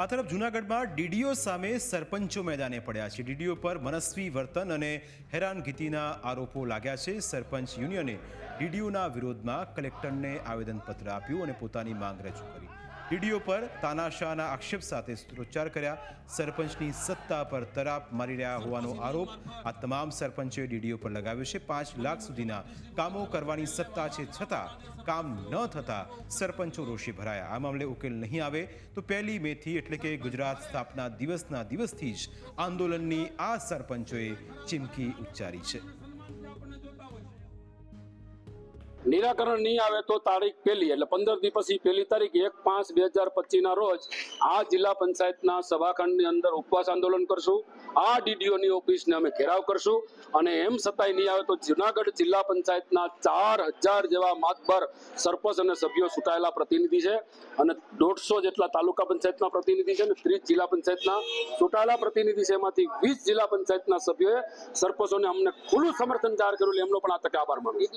આ તરફ જૂનાગઢમાં ડીડીઓ સામે સરપંચો મેદાને પડ્યા છે। ડીડીઓ પર મનસ્વી વર્તન અને હેરાનગતિના આરોપો લાગ્યા છે। સરપંચ યુનિયને ડીડીઓના વિરોધમાં કલેક્ટરને આવેદનપત્ર આપ્યું અને પોતાની માંગ રજૂ કરી। ડીડીઓ પર તાનાશાહના આક્ષેપ સાથે સૂત્રોચ્ચાર કર્યા। સરપંચની સત્તા પર તરાપ મારી રહ્યા હોવાનો આરોપ આ તમામ સરપંચોએ ડીડીઓ પર લગાવ્યો છે। 5 લાખ સુધીના કામો કરવાની સત્તા છે, છતાં કામ ન થતા સરપંચો રોષે ભરાયા। આ મામલે ઉકેલ નહીં આવે તો 1 મેથી એટલે કે ગુજરાત સ્થાપના દિવસના દિવસથી જ આંદોલનની આ સરપંચોએ ચીમકી ઉચ્ચારી છે। નિરાકરણ નહીં આવે તો તારીખ 1 એટલે 15 દી પછી 1 તારીખ 1/5/2025 ના રોજ આ જિલ્લા પંચાયતના સભાખંડની અંદર ઉપવાસ આંદોલન કરશું। આ ડીડીઓની ઓફિસને અમે ઘેરાવ કરશું અને એમ છતાંય નહીં આવે તો જૂનાગઢ જિલ્લા પંચાયતના 4000 જેવા માતબર સરપંચ અને સભ્યો ચૂંટાયેલા પ્રતિનિધિ છે અને 150 જેટલા તાલુકા પંચાયતના પ્રતિનિધિ છે અને 30 જિલ્લા પંચાયતના ચૂંટાયેલા પ્રતિનિધિ છે। એમાંથી 20 જિલ્લા પંચાયતના સભ્યોએ સરપંચોને અમને ખુલ્લું સમર્થન જાહેર કર્યું। એમનો પણ આ તકે આભાર માનું છું।